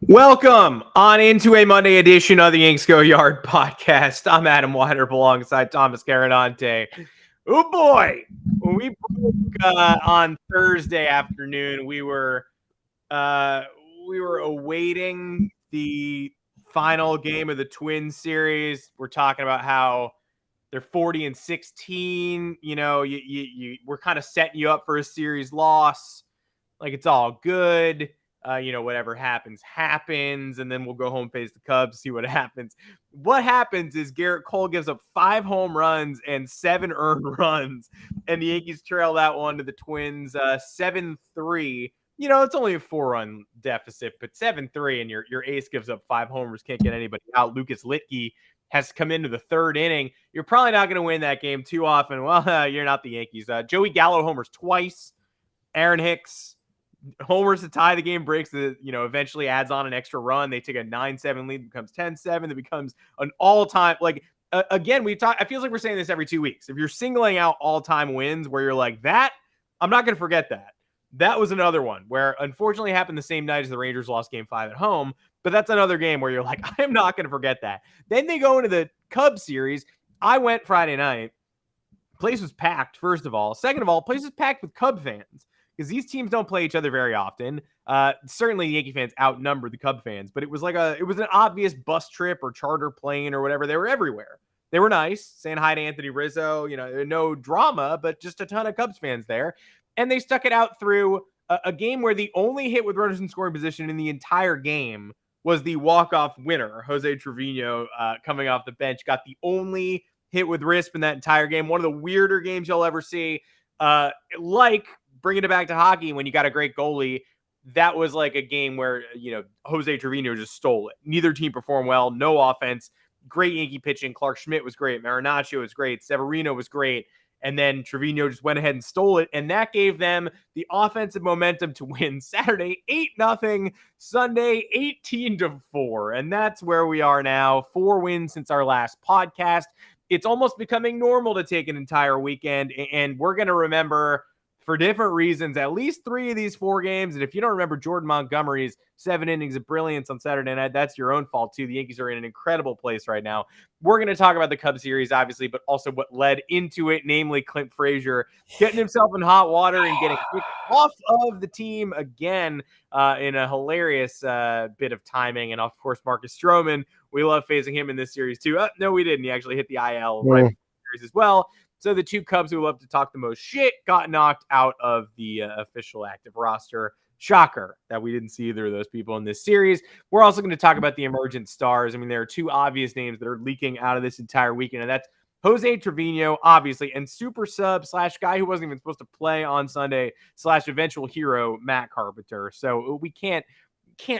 Welcome on into a Monday edition of the Yanks Go Yard podcast. I'm Adam Weider alongside Thomas Carinante. Oh boy, when we broke on Thursday afternoon, we were awaiting the final game of the Twins series. We're talking about how they're 40-16. You know, we're kind of setting you up for a series loss. Like, it's all good. Whatever happens, happens. And then we'll go home, face the Cubs, see what happens. What happens is Garrett Cole gives up 5 home runs and 7 earned runs. And the Yankees trail that one to the Twins 7-3. You know, it's only a 4-run deficit, but 7-3, and your ace gives up 5 homers, can't get anybody out. Lucas Litke has come into the third inning. You're probably not going to win that game too often. Well, you're not the Yankees. Joey Gallo homers twice. Aaron Hicks homers to tie the game, breaks eventually adds on an extra run. They take a 9-7 lead, becomes 10-7. That becomes an all-time, again, I feel like we're saying this every 2 weeks. If you're singling out all-time wins where you're like, that, I'm not going to forget that. That was another one where unfortunately happened the same night as the Rangers lost game 5 at home, but that's another game where you're like, I am not going to forget that. Then they go into the Cubs series. I went Friday night. Place was packed, first of all. Second of all, place was packed with Cub fans, because these teams don't play each other very often. Certainly Yankee fans outnumber the Cub fans, but it was an obvious bus trip or charter plane or whatever. They were everywhere. They were nice, saying hi to Anthony Rizzo, no drama, but just a ton of Cubs fans there. And they stuck it out through a game where the only hit with runners in scoring position in the entire game was the walk-off winner. Jose Trevino, coming off the bench, got the only hit with RISP in that entire game. One of the weirder games you'll ever see. Bringing it back to hockey, when you got a great goalie, that was like a game where, Jose Trevino just stole it. Neither team performed well, no offense, great Yankee pitching. Clark Schmidt was great. Marinaccio was great. Severino was great. And then Trevino just went ahead and stole it. And that gave them the offensive momentum to win Saturday 8-0, Sunday 18-4. And that's where we are now. 4 wins since our last podcast. It's almost becoming normal to take an entire weekend. And we're going to remember, for different reasons, at least 3 of these 4 games. And if you don't remember Jordan Montgomery's 7 innings of brilliance on Saturday night, that's your own fault too. The Yankees are in an incredible place right now. We're going to talk about the Cubs series, obviously, but also what led into it, namely Clint Frazier getting himself in hot water and getting kicked off of the team again in a hilarious bit of timing. And of course, Marcus Stroman, we love facing him in this series too. No, we didn't. He actually hit the IL right before the series as well. So the 2 Cubs who love to talk the most shit got knocked out of the official active roster. Shocker that we didn't see either of those people in this series. We're also going to talk about the emergent stars. I mean, there are 2 obvious names that are leaking out of this entire weekend, and that's Jose Trevino, obviously, and super sub / guy who wasn't even supposed to play on Sunday / eventual hero, Matt Carpenter. So we can't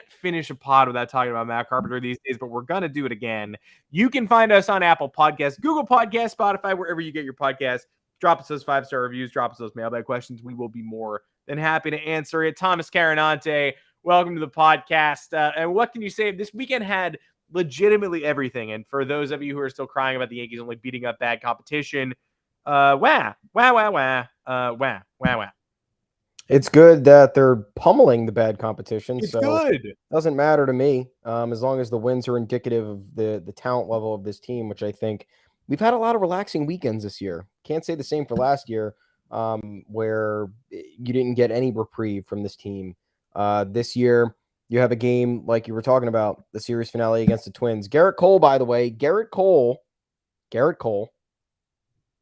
finish a pod without talking about Matt Carpenter these days, but we're going to do it again. You can find us on Apple Podcasts, Google Podcasts, Spotify, wherever you get your podcasts. Drop us those 5-star reviews. Drop us those mailbag questions. We will be more than happy to answer it. Thomas Carinante, welcome to the podcast. And what can you say? This weekend had legitimately everything. And for those of you who are still crying about the Yankees only beating up bad competition, wah. It's good that they're pummeling the bad competition. It's so good. It doesn't matter to me, as long as the wins are indicative of the talent level of this team, which I think we've had a lot of relaxing weekends this year. Can't say the same for last year, where you didn't get any reprieve from this team. This year, you have a game like you were talking about, the series finale against the Twins. Garrett Cole, by the way, Garrett Cole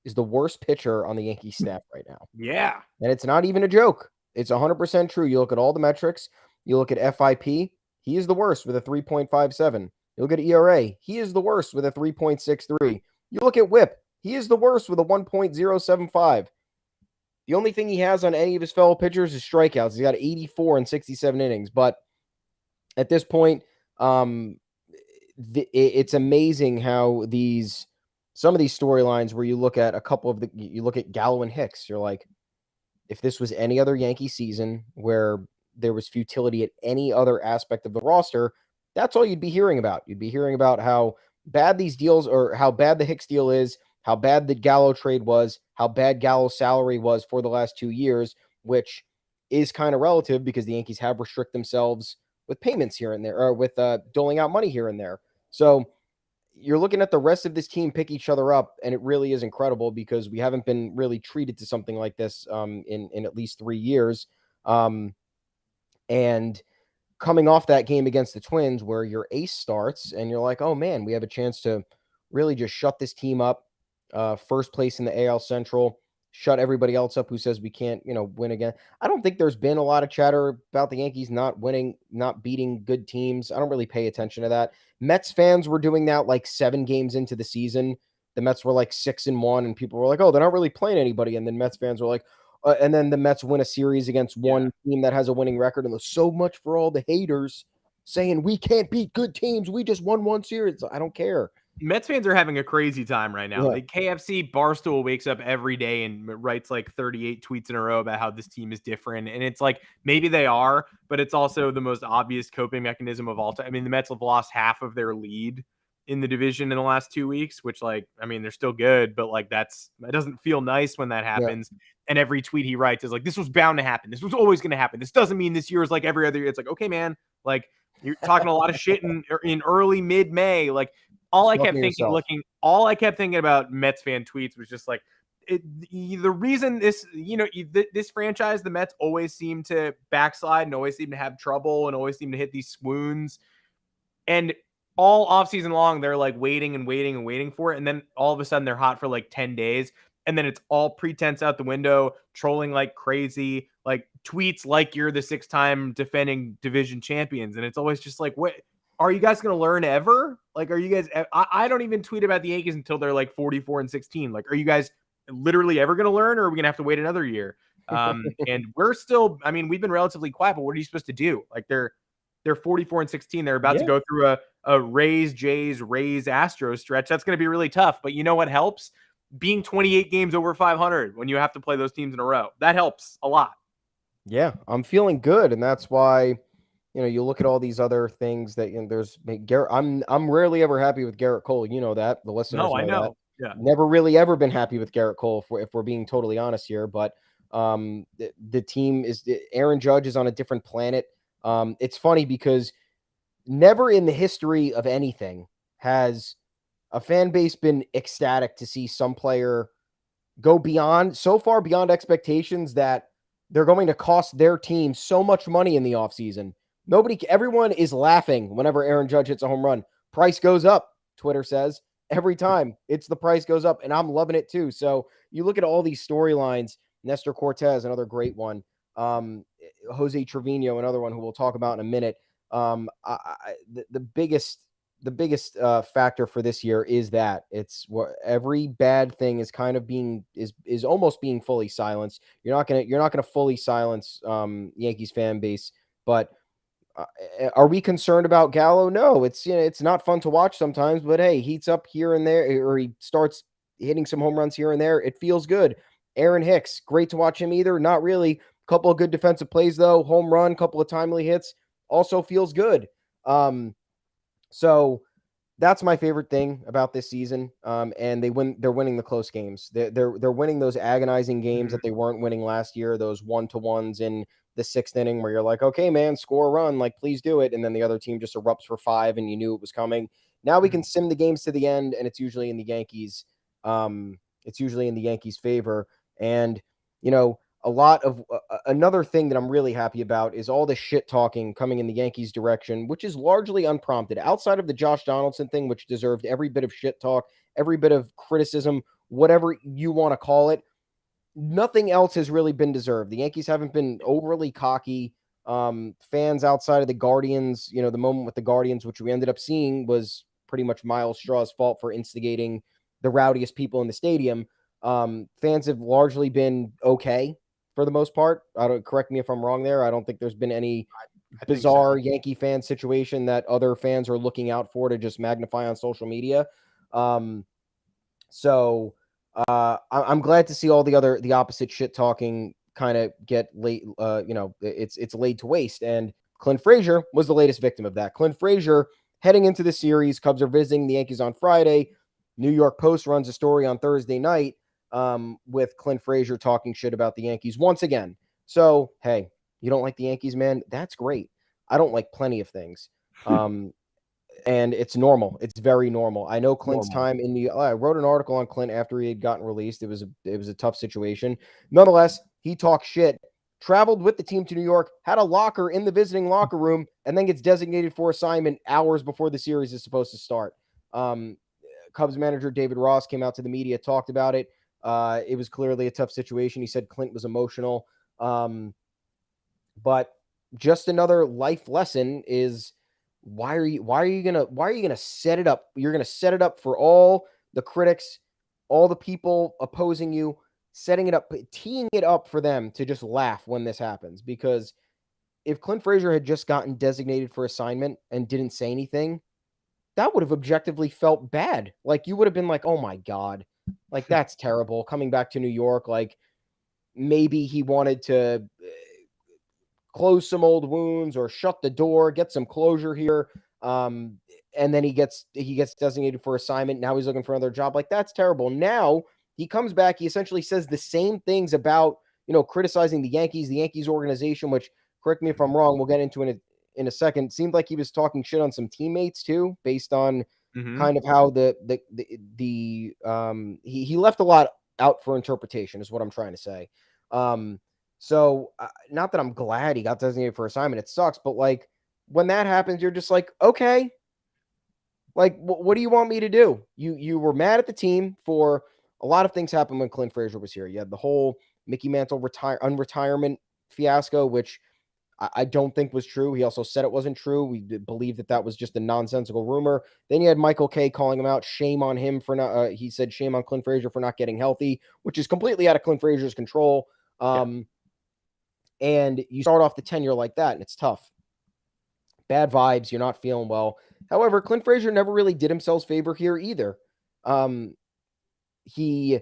is the worst pitcher on the Yankees staff right now. Yeah. And it's not even a joke. It's 100% true. You look at all the metrics. You look at FIP. He is the worst with a 3.57. You look at ERA. He is the worst with a 3.63. You look at WHIP. He is the worst with a 1.075. The only thing he has on any of his fellow pitchers is strikeouts. He's got 84 in 67 innings. But at this point, it's amazing how some of these storylines where you look at you look at Gallo and Hicks, you're like, if this was any other Yankee season where there was futility at any other aspect of the roster, that's all you'd be hearing about. You'd be hearing about how bad these deals, or how bad the Hicks deal is, how bad the Gallo trade was, how bad Gallo's salary was for the last 2 years, which is kind of relative because the Yankees have restricted themselves payments here and there, or with doling out money here and there. So you're looking at the rest of this team pick each other up, and it really is incredible because we haven't been really treated to something like this in at least 3 years. And coming off that game against the Twins where your ace starts and you're like, oh man, we have a chance to really just shut this team up. First place in the AL Central, shut everybody else up who says we can't, win again. I don't think there's been a lot of chatter about the Yankees not winning, not beating good teams. I don't really pay attention to that. Mets fans were doing that like 7 games into the season. The Mets were like 6-1, and people were like, oh, they're not really playing anybody. And then Mets fans were like, and then the Mets win a series against one team that has a winning record. And there's so much for all the haters saying we can't beat good teams. We just won one series. I don't care. Mets fans are having a crazy time right now. Yeah. The KFC Barstool wakes up every day and writes like 38 tweets in a row about how this team is different. And it's like, maybe they are, but it's also the most obvious coping mechanism of all time. I mean, the Mets have lost half of their lead in the division in the last 2 weeks, which they're still good, but it doesn't feel nice when that happens. Yeah. And every tweet he writes is like, this was bound to happen. This was always going to happen. This doesn't mean this year is like every other year. It's like, okay, man, like you're talking a lot of shit in early mid-May. Like, all I kept thinking about Mets fan tweets was just like, the reason this franchise, the Mets always seem to backslide and always seem to have trouble and always seem to hit these swoons. And all offseason long, they're like waiting and waiting and waiting for it. And then all of a sudden they're hot for like 10 days. And then it's all pretense out the window, trolling like crazy, like tweets like you're the 6-time defending division champions. And it's always just like, what? Are you guys going to learn ever? Like, are you guys, I don't even tweet about the Yankees until they're like 44-16. Like, are you guys literally ever going to learn, or are we going to have to wait another year? And we're still, we've been relatively quiet, but what are you supposed to do? Like they're 44-16. They're about to go through a Rays, Jays, Rays, Astros stretch. That's going to be really tough. But you know what helps? Being 28 games over 500 when you have to play those teams in a row. That helps a lot. Yeah, I'm feeling good. And that's why, you look at all these other things that there's Garrett. I'm rarely ever happy with Garrett Cole. You know that. The listeners know that. Yeah. Never really ever been happy with Garrett Cole if we're being totally honest here. But the team is Aaron Judge is on a different planet. It's funny because never in the history of anything has a fan base been ecstatic to see some player go so far beyond expectations that they're going to cost their team so much money in the offseason. Everyone is laughing whenever Aaron Judge hits a home run. Price goes up, Twitter says. Every time the price goes up, and I'm loving it too. So you look at all these storylines. Nestor Cortez, another great one. Jose Trevino, another one who we'll talk about in a minute. The biggest factor for this year is that it's what every bad thing is kind of is almost being fully silenced. You're not gonna fully silence Yankees fan base, but are we concerned about Gallo? No, it's not fun to watch sometimes, but hey, heats up here and there, or he starts hitting some home runs here and there. It feels good. Aaron Hicks, great to watch him either. Not really. Couple of good defensive plays though. Home run, couple of timely hits. Also feels good. So that's my favorite thing about this season. And they're winning the close games. They're winning those agonizing games that they weren't winning last year. Those 1-1s in the 6th inning where you're like, okay, man, score a run, like please do it. And then the other team just erupts for 5 and you knew it was coming. Now we can sim the games to the end, and it's usually in the Yankees. It's usually in the Yankees' favor. And, a lot of another thing that I'm really happy about is all the shit talking coming in the Yankees direction, which is largely unprompted outside of the Josh Donaldson thing, which deserved every bit of shit talk, every bit of criticism, whatever you want to call it. Nothing else has really been deserved. The Yankees haven't been overly cocky. Fans outside of the Guardians, the moment with the Guardians, which we ended up seeing was pretty much Miles Straw's fault for instigating the rowdiest people in the stadium. Fans have largely been okay for the most part. Correct me if I'm wrong there. I don't think there's been any bizarre Yankee fan situation that other fans are looking out for to just magnify on social media. So I'm glad to see all the opposite shit talking kind of get late. It's laid to waste. And Clint Frazier was the latest victim of that. Clint Frazier heading into the series, Cubs are visiting the Yankees on Friday. New York Post runs a story on Thursday night with Clint Frazier talking shit about the Yankees once again. So, hey, you don't like the Yankees, man? That's great. I don't like plenty of things. And it's normal. It's very normal. I know Clint's Normal. time in the. I wrote an article on Clint after he had gotten released. It was a tough situation. Nonetheless, he talked shit. Traveled with the team to New York, had a locker in the visiting locker room, and then gets designated for assignment hours before the series is supposed to start. Cubs manager David Ross came out to the media, talked about it. It was clearly a tough situation. He said Clint was emotional. But just another life lesson is why are you gonna set it up? You're gonna set it up for all the critics, all the people opposing you, setting it up, teeing it up for them to just laugh when this happens. Because if Clint Frazier had just gotten designated for assignment and didn't say anything, that would have objectively felt bad. Like, you would have been like, oh my God, like, that's terrible. Coming back to New York, like, maybe he wanted to close some old wounds or shut the door, get some closure here. And then he gets designated for assignment. Now he's looking for another job. Like, that's terrible. Now he comes back. He essentially says the same things about, criticizing the Yankees organization, which, correct me if I'm wrong, we'll get into in a second. Seemed like he was talking shit on some teammates too, based on kind of how he left a lot out for interpretation, is what I'm trying to say. So not that I'm glad he got designated for assignment. It sucks, but like, when that happens, you're just like, okay, like, what do you want me to do? You were mad at the team for a lot of things happened when Clint Frazier was here. You had the whole Mickey Mantle unretirement fiasco, which I don't think was true. He also said it wasn't true. We believe that was just a nonsensical rumor. Then you had Michael Kay calling him out. Shame on him for not. He said shame on Clint Frazier for not getting healthy, which is completely out of Clint Frazier's control. And you start off the tenure like that, and it's tough. Bad vibes. You're not feeling well. However, Clint Frazier never really did himself favor here either. He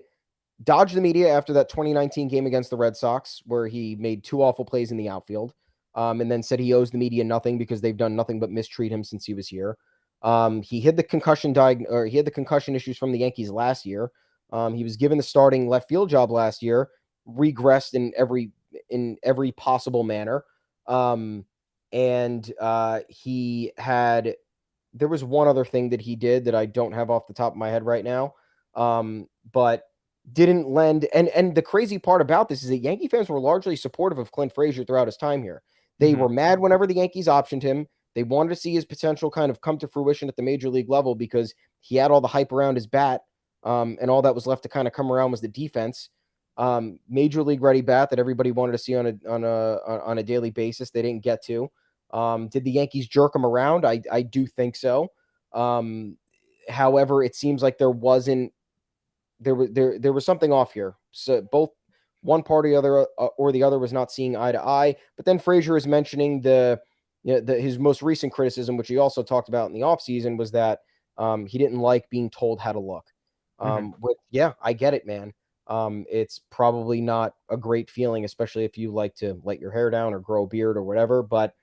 dodged the media after that 2019 game against the Red Sox, where he made two awful plays in the outfield, and then said he owes the media nothing because they've done nothing but mistreat him since he was here. He had the concussion issues from the Yankees last year. He was given the starting left field job last year, regressed in every possible manner. There was one other thing that he did that I don't have off the top of my head right now. But didn't lend. And the crazy part about this is that Yankee fans were largely supportive of Clint Frazier throughout his time here. They were mad whenever the Yankees optioned him. They wanted to see his potential kind of come to fruition at the major league level because he had all the hype around his bat. And all that was left to kind of come around was the defense. Major league ready bat that everybody wanted to see on a daily basis. They didn't get to. Did the Yankees jerk him around? I do think so. However, it seems like there was something off here. So both one party or the other was not seeing eye to eye. But then Frazier is mentioning his most recent criticism, which he also talked about in the offseason, was that he didn't like being told how to look. Which, yeah, I get it, man. It's probably not a great feeling, especially if you like to let your hair down or grow a beard or whatever, but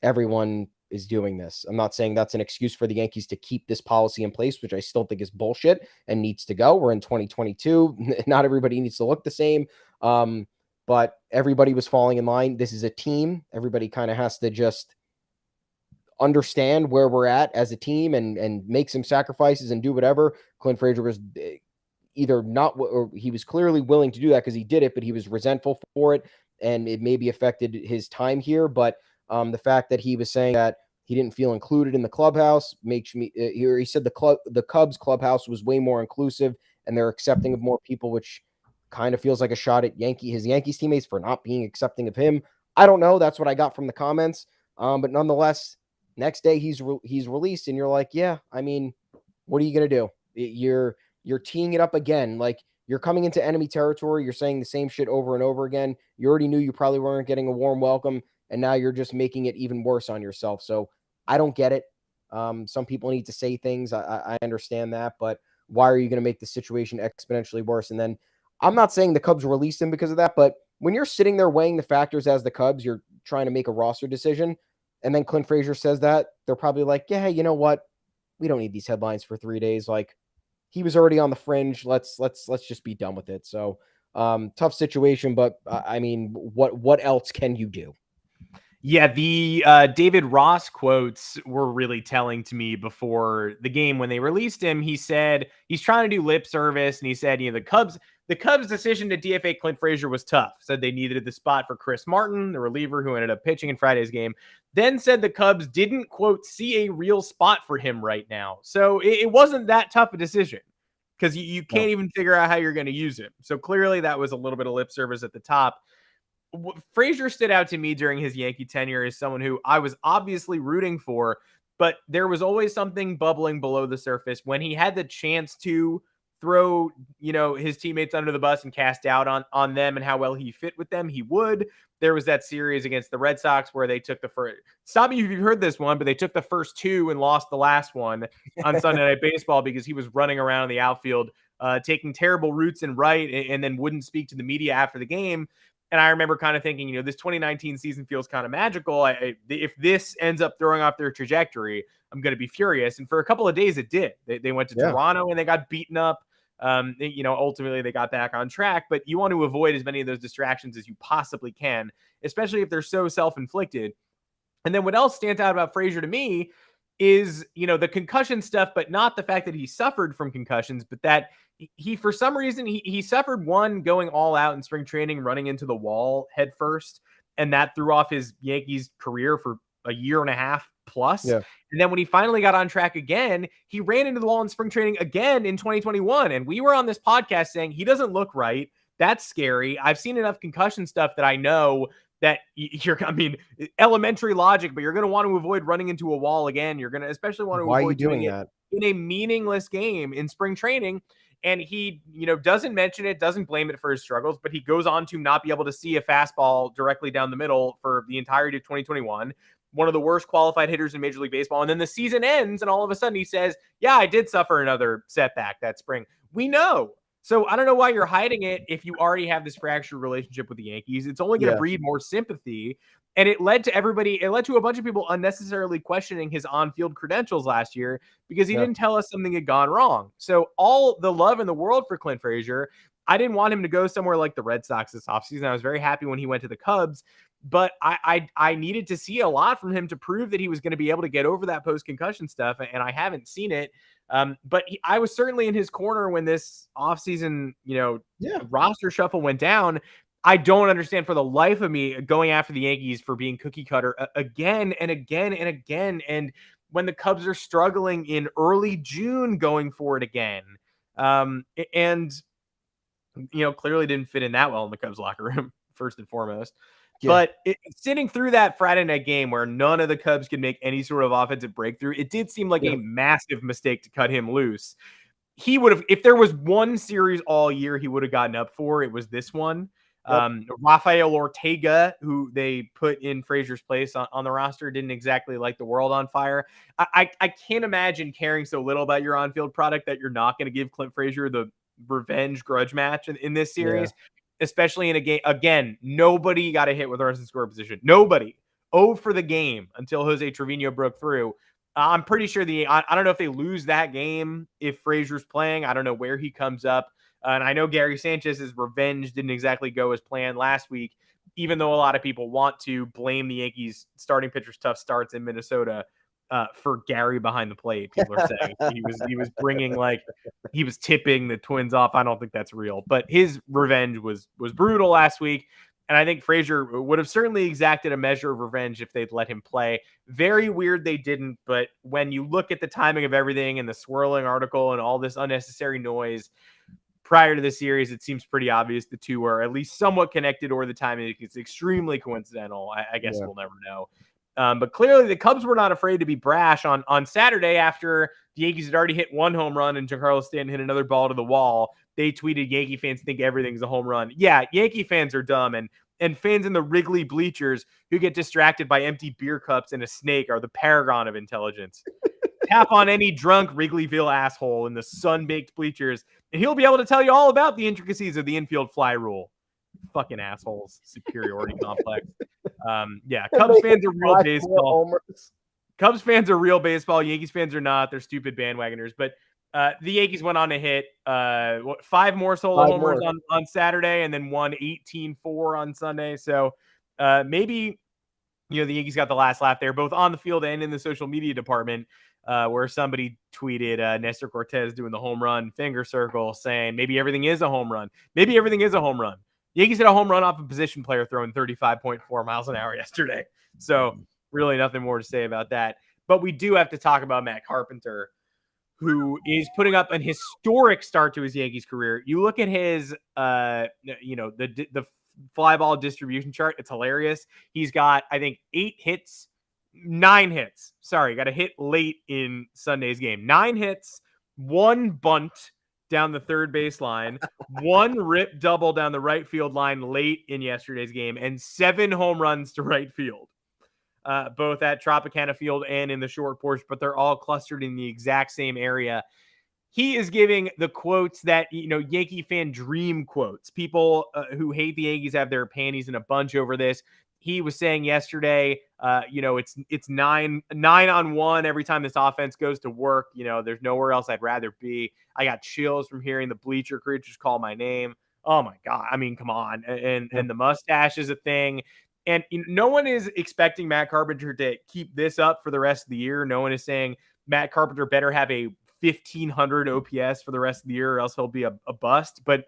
everyone is doing this. I'm not saying that's an excuse for the Yankees to keep this policy in place, which I still think is bullshit and needs to go. We're in 2022. Not everybody needs to look the same. But everybody was falling in line. This is a team. Everybody kind of has to just understand where we're at as a team and make some sacrifices and do whatever. Clint Frazier was either not, or he was clearly willing to do that because he did it, but he was resentful for it, and it maybe affected his time here. But the fact that he was saying that he didn't feel included in the clubhouse makes me. He said the Cubs clubhouse was way more inclusive and they're accepting of more people, which kind of feels like a shot at his Yankees teammates for not being accepting of him. I don't know. That's what I got from the comments. But nonetheless, next day he's released, and you're like, yeah, I mean, what are you gonna do? You're teeing it up again. Like, you're coming into enemy territory. You're saying the same shit over and over again. You already knew you probably weren't getting a warm welcome, and now you're just making it even worse on yourself. So I don't get it. Some people need to say things. I understand that, but why are you going to make the situation exponentially worse? And then I'm not saying the Cubs released him because of that, but when you're sitting there weighing the factors as the Cubs, you're trying to make a roster decision, and then Clint Frazier says that, they're probably like, yeah, you know what? We don't need these headlines for 3 days. Like, he was already on the fringe. Let's just be done with it. So tough situation, but I mean, what else can you do? Yeah, the David Ross quotes were really telling to me before the game when they released him. He said he's trying to do lip service, and he said, the Cubs' decision to DFA Clint Frazier was tough. Said they needed the spot for Chris Martin, the reliever who ended up pitching in Friday's game. Then said the Cubs didn't, quote, see a real spot for him right now. So it wasn't that tough a decision because you can't even figure out how you're going to use him. So clearly that was a little bit of lip service at the top. Frazier stood out to me during his Yankee tenure as someone who I was obviously rooting for, but there was always something bubbling below the surface when he had the chance to throw, his teammates under the bus and cast doubt on them and how well he fit with them. He would. There was that series against the Red Sox where they took the first. Stop me if you've heard this one, but they took the first two and lost the last one on Sunday Night Baseball because he was running around in the outfield, taking terrible routes and right, and then wouldn't speak to the media after the game. And I remember kind of thinking, this 2019 season feels kind of magical. If this ends up throwing off their trajectory, I'm going to be furious. And for a couple of days, it did. They went to Toronto and they got beaten up. Ultimately they got back on track. But you want to avoid as many of those distractions as you possibly can, especially if they're so self-inflicted. And then what else stands out about Frazier to me is, the concussion stuff, but not the fact that he suffered from concussions, but that he for some reason, he suffered one going all out in spring training, running into the wall head first. And that threw off his Yankees career for a year and a half plus. Yeah. And then when he finally got on track again, he ran into the wall in spring training again in 2021. And we were on this podcast saying he doesn't look right. That's scary. I've seen enough concussion stuff that I know that elementary logic, but you're going to want to avoid running into a wall again. You're going to especially want to avoid doing that in a meaningless game in spring training. And he, doesn't mention it, doesn't blame it for his struggles, but he goes on to not be able to see a fastball directly down the middle for the entirety of 2021. One of the worst qualified hitters in Major League Baseball. And then the season ends, and all of a sudden he says, yeah, I did suffer another setback that spring. We know. So I don't know why you're hiding it if you already have this fractured relationship with the Yankees. It's only going to breed more sympathy. And it led to a bunch of people unnecessarily questioning his on-field credentials last year because he didn't tell us something had gone wrong. So all the love in the world for Clint Frazier, I didn't want him to go somewhere like the Red Sox this offseason. I was very happy when he went to the Cubs, but I needed to see a lot from him to prove that he was going to be able to get over that post-concussion stuff, and I haven't seen it. But I was certainly in his corner when this offseason, roster shuffle went down. I don't understand for the life of me going after the Yankees for being cookie cutter again and again and again. And when the Cubs are struggling in early June going for it again. And clearly didn't fit in that well in the Cubs locker room, first and foremost. Yeah. But sitting through that Friday night game where none of the Cubs could make any sort of offensive breakthrough, it did seem like a massive mistake to cut him loose. He would have, if there was one series all year he would have gotten up for, it was this one. Rafael Ortega, who they put in Frazier's place on the roster, didn't exactly light the world on fire. I can't imagine caring so little about your on-field product that you're not going to give Clint Frazier the revenge grudge match in this series, especially in a game. Again, nobody got a hit with runners in score position. Nobody. 0 for the game until Jose Trevino broke through. I'm pretty sure I don't know if they lose that game if Frazier's playing. I don't know where he comes up. And I know Gary Sanchez's revenge didn't exactly go as planned last week, even though a lot of people want to blame the Yankees starting pitcher's tough starts in Minnesota for Gary behind the plate. People are saying he was bringing, he was tipping the Twins off. I don't think that's real, but his revenge was brutal last week. And I think Frazier would have certainly exacted a measure of revenge if they'd let him play. Very weird they didn't, but when you look at the timing of everything and the swirling article and all this unnecessary noise prior to the series, it seems pretty obvious the two are at least somewhat connected, or the timing is extremely coincidental. I guess we'll never know. But clearly the Cubs were not afraid to be brash on Saturday after the Yankees had already hit one home run and Giancarlo Stanton hit another ball to the wall. They tweeted, Yankee fans think everything's a home run. Yeah, Yankee fans are dumb, and fans in the Wrigley bleachers who get distracted by empty beer cups and a snake are the paragon of intelligence. Tap on any drunk Wrigleyville asshole in the sun-baked bleachers, and he'll be able to tell you all about the intricacies of the infield fly rule. Fucking assholes. Superiority complex. Cubs fans are real baseball. Cubs fans are real baseball. Yankees fans are not. They're stupid bandwagoners. But the Yankees went on to hit 5 more solo homers on Saturday, and then won 18-4 on Sunday. So maybe the Yankees got the last laugh there, both on the field and in the social media department, where somebody tweeted Nestor Cortez doing the home run finger circle saying maybe everything is a home run. Maybe everything is a home run. Yankees hit a home run off a position player throwing 35.4 miles an hour yesterday. So really nothing more to say about that. But we do have to talk about Matt Carpenter, who is putting up an historic start to his Yankees career. You look at his, the fly ball distribution chart. It's hilarious. He's got, I think, 9 hits. Sorry, got a hit late in Sunday's game. 9 hits, 1 bunt down the third base line, 1 rip double down the right field line late in yesterday's game, and 7 home runs to right field. Both at Tropicana Field and in the short porch, but they're all clustered in the exact same area. He is giving the quotes that, Yankee fan dream quotes. People who hate the Yankees have their panties in a bunch over this. He was saying yesterday, it's 9-on-1 every time this offense goes to work. There's nowhere else I'd rather be. I got chills from hearing the bleacher creatures call my name. Oh my God. I mean, come on. And the mustache is a thing. And no one is expecting Matt Carpenter to keep this up for the rest of the year. No one is saying Matt Carpenter better have a 1,500 OPS for the rest of the year or else he'll be a bust. But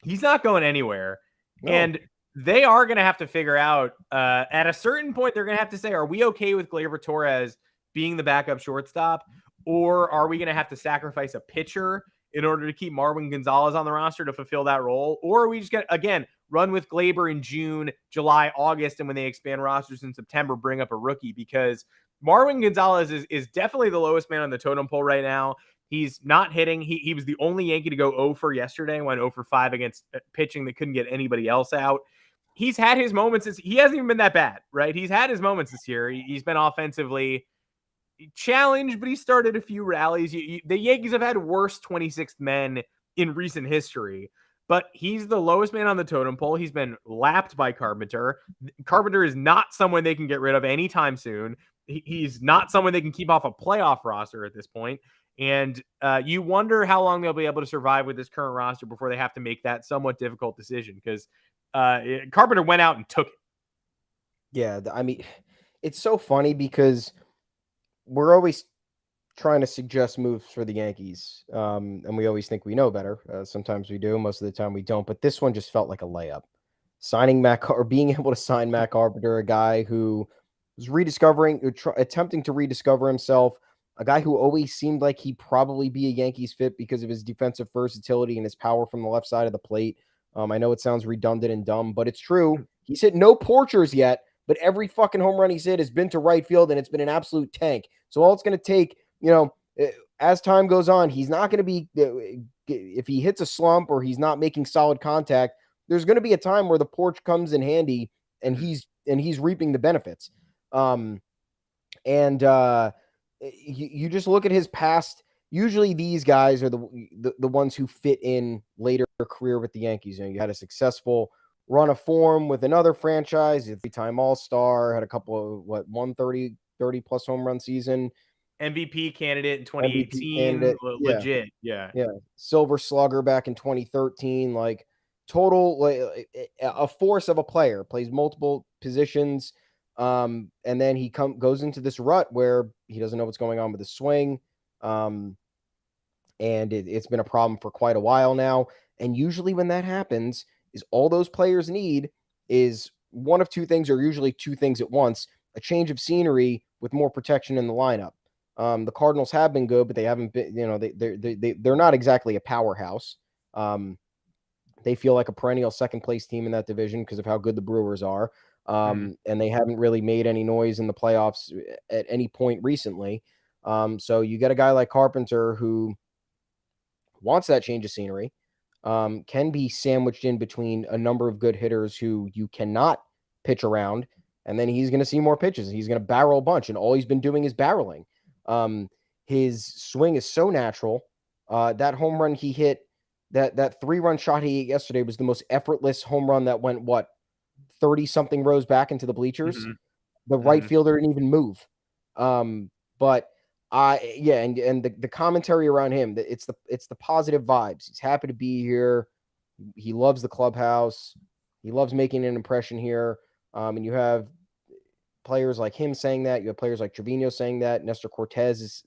he's not going anywhere. No. And they are going to have to figure out at a certain point, they're going to have to say, are we okay with Gleyber Torres being the backup shortstop? Or are we going to have to sacrifice a pitcher in order to keep Marwin Gonzalez on the roster to fulfill that role? Or are we just going to, again, run with Gleyber in June, July, August, and when they expand rosters in September, bring up a rookie? Because Marwin Gonzalez is definitely the lowest man on the totem pole right now. He's not hitting. He was the only Yankee to go 0 for yesterday, went 0 for 5 against pitching that couldn't get anybody else out. He's had his moments. He hasn't even been that bad, right? He's had his moments this year. He's been offensively challenged, but he started a few rallies. The Yankees have had worse 26th men in recent history, but he's the lowest man on the totem pole. He's been lapped by Carpenter. Carpenter is not someone they can get rid of anytime soon. He's not someone they can keep off a playoff roster at this point. And you wonder how long they'll be able to survive with this current roster before they have to make that somewhat difficult decision, because Carpenter went out and took it. Yeah, I mean, it's so funny because we're always trying to suggest moves for the Yankees, and we always think we know better. Sometimes we do, most of the time we don't. But this one just felt like a layup. Being able to sign Matt Carpenter, a guy who was attempting to rediscover himself, a guy who always seemed like he'd probably be a Yankees fit because of his defensive versatility and his power from the left side of the plate. I know it sounds redundant and dumb, but it's true. He's hit no porchers yet, but every fucking home run he's hit has been to right field, and it's been an absolute tank. So all it's going to take, as time goes on, he's not going to be, if he hits a slump or he's not making solid contact, there's going to be a time where the porch comes in handy and he's reaping the benefits. You just look at his past. Usually these guys are the ones who fit in later career with the Yankees. You had a successful run of form with another franchise, a 3-time All-Star, had a couple of 130 plus home run season. MVP candidate in 2018. Legit. Yeah. Silver Slugger back in 2013. Like total, a force of a player, plays multiple positions. And then he goes into this rut where he doesn't know what's going on with his swing. And it's been a problem for quite a while now. And usually when that happens, is all those players need is one of two things, or usually two things at once: a change of scenery with more protection in the lineup. The Cardinals have been good, but they haven't been, they're not exactly a powerhouse. They feel like a perennial second place team in that division because of how good the Brewers are. And they haven't really made any noise in the playoffs at any point recently. So you get a guy like Carpenter who wants that change of scenery, can be sandwiched in between a number of good hitters who you cannot pitch around, and then he's going to see more pitches. He's going to barrel a bunch, and all he's been doing is barreling. His swing is so natural. That home run he hit, that 3-run shot he hit yesterday was the most effortless home run that went, 30-something rows back into the bleachers. Mm-hmm. The right fielder didn't even move. But the commentary around him, it's the positive vibes. He's happy to be here. He loves the clubhouse. He loves making an impression here. And you have players like him saying that. You have players like Trevino saying that. Nestor Cortez is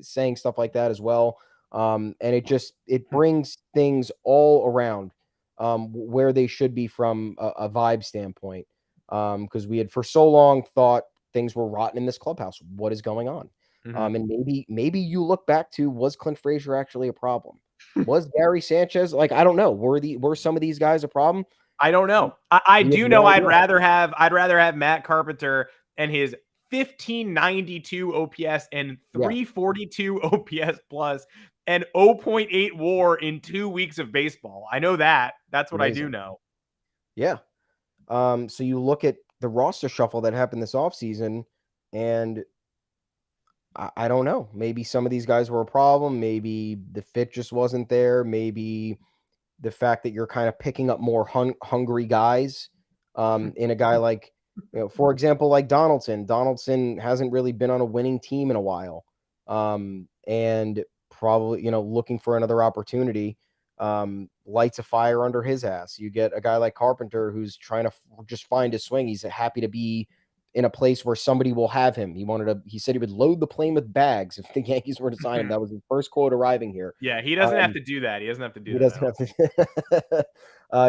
saying stuff like that as well. And it brings things all around where they should be from a vibe standpoint. Because we had for so long thought things were rotten in this clubhouse. What is going on? And maybe you look back to, was Clint Frazier actually a problem? Was Gary Sanchez, like, I don't know, were some of these guys a problem? I don't know. I do know idea. I'd rather have Matt Carpenter and his 1592 OPS and 342 OPS plus and 0.8 WAR in 2 weeks of baseball. I know that. That's what I do know. Yeah. So you look at the roster shuffle that happened this offseason, and I don't know. Maybe some of these guys were a problem. Maybe the fit just wasn't there. Maybe the fact that you're kind of picking up more hungry guys in a guy like, for example, like Donaldson. Donaldson hasn't really been on a winning team in a while, and probably, looking for another opportunity. Lights a fire under his ass. You get a guy like Carpenter who's trying to just find his swing. He's happy to be in a place where somebody will have him. He said he would load the plane with bags if the Yankees were to sign him. That was his first quote arriving here. Yeah, he doesn't have to do that. He doesn't have to do that.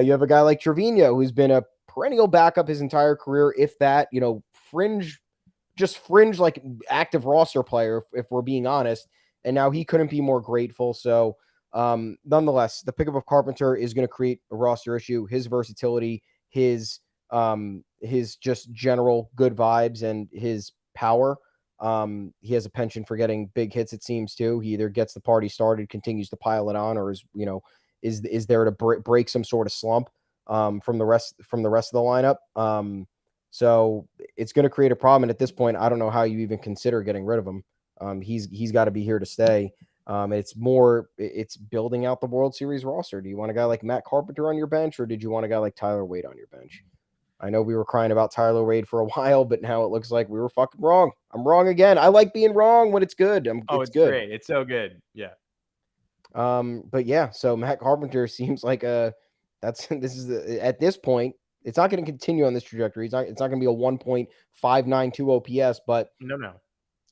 You have a guy like Trevino, who's been a perennial backup his entire career, if that, fringe like active roster player, if we're being honest. And now he couldn't be more grateful. So nonetheless, the pickup of Carpenter is going to create a roster issue. His versatility, his just general good vibes, and his power. He has a penchant for getting big hits, it seems, too. He either gets the party started, continues to pile it on, or is there to break some sort of slump from the rest of the lineup. So it's going to create a problem. And at this point, I don't know how you even consider getting rid of him. He's got to be here to stay. It's building out the World Series roster. Do you want a guy like Matt Carpenter on your bench, or did you want a guy like Tyler Wade on your bench? I know we were crying about Tyler Wade for a while, but now it looks like we were fucking wrong. I'm wrong again. I like being wrong when it's good. It's good. Great. It's so good. Yeah. But yeah, so Matt Carpenter seems like at this point, it's not going to continue on this trajectory. It's not going to be a 1.592 OPS, but no.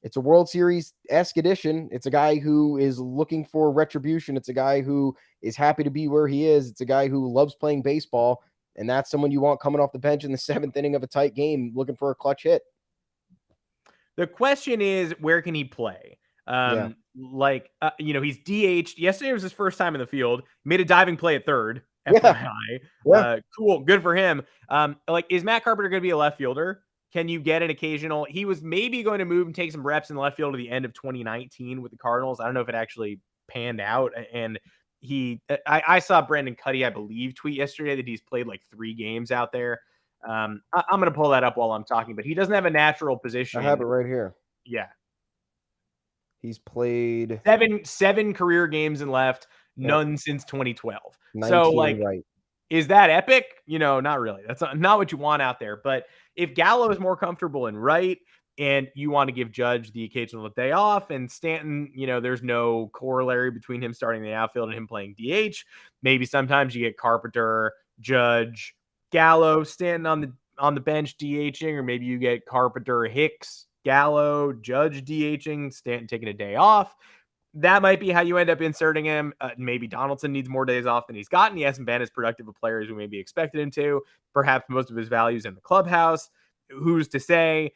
It's a World Series-esque edition. It's a guy who is looking for retribution. It's a guy who is happy to be where he is. It's a guy who loves playing baseball. And that's someone you want coming off the bench in the 7th inning of a tight game looking for a clutch hit. The question is, where can he play? He's DH'd. Yesterday was his first time in the field. Made a diving play at third. FYI. Cool. Good for him. Is Matt Carpenter going to be a left fielder? Can you get an occasional? He was maybe going to move and take some reps in the left field at the end of 2019 with the Cardinals. I don't know if it actually panned out. And I saw Brandon Cuddy, I believe, tweet yesterday that he's played like 3 games out there. I'm going to pull that up while I'm talking, but he doesn't have a natural position. I have it right here. Yeah. He's played 7 career games and left, none since 2012. 19, right. Is that epic? Not really. That's not what you want out there. But if Gallo is more comfortable in right, and you want to give Judge the occasional day off, and Stanton, there's no corollary between him starting the outfield and him playing DH. Maybe sometimes you get Carpenter, Judge, Gallo, Stanton on the bench DHing, or maybe you get Carpenter, Hicks, Gallo, Judge DHing, Stanton taking a day off. That might be how you end up inserting him. Maybe Donaldson needs more days off than he's gotten. He hasn't been as productive a player as we maybe expected him to. Perhaps most of his values in the clubhouse. Who's to say?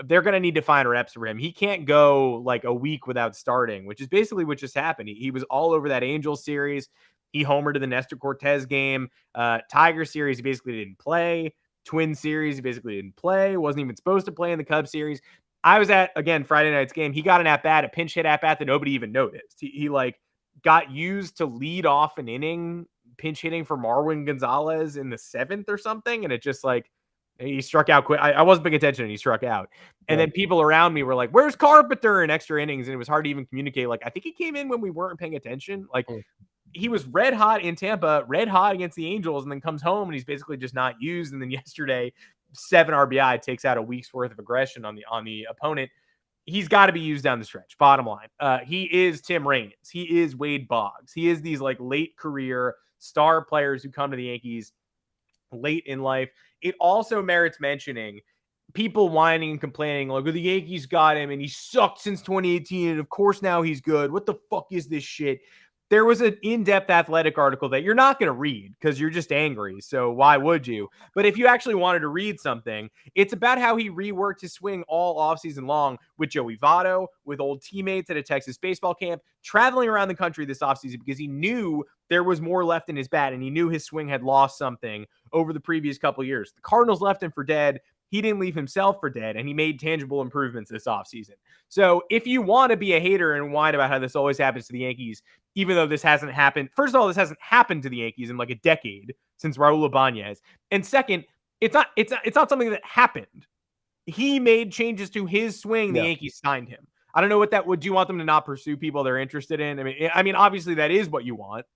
They're going to need to find reps for him. He can't go like a week without starting, which is basically what just happened. He was all over that Angels series. He homered to the Nestor Cortez game. Tiger series, he basically didn't play. Twin series, he basically didn't play. Wasn't even supposed to play in the Cubs series. I was at, again, Friday night's game. He got an at-bat, a pinch hit at-bat that nobody even noticed. He got used to lead off an inning, pinch hitting for Marwin Gonzalez in the 7th or something. And it just he struck out quick. I wasn't paying attention and he struck out. And then people around me were like, where's Carpenter in extra innings? And it was hard to even communicate. I think he came in when we weren't paying attention. He was red hot in Tampa, red hot against the Angels, and then comes home and he's basically just not used. And then yesterday, 7 RBI takes out a week's worth of aggression on the opponent. He's got to be used down the stretch. Bottom line, he is Tim Raines. He is Wade Boggs. He is these late career star players who come to the Yankees late in life. It also merits mentioning people whining and complaining like, oh, the Yankees got him and he sucked since 2018. And of course now he's good. What the fuck is this shit? There was an in-depth Athletic article that you're not going to read because you're just angry. So why would you? But if you actually wanted to read something, it's about how he reworked his swing all offseason long with Joey Votto, with old teammates at a Texas baseball camp, traveling around the country this offseason because he knew there was more left in his bat and he knew his swing had lost something over the previous couple of years. The Cardinals left him for dead. He didn't leave himself for dead, and he made tangible improvements this offseason. So if you want to be a hater and whine about how this always happens to the Yankees, even though this hasn't happened, first of all, this hasn't happened to the Yankees in like a decade since Raul Ibanez. And second, it's not something that happened. He made changes to his swing. The Yankees signed him. I don't know what that would. Do you want them to not pursue people they're interested in? I mean, obviously that is what you want.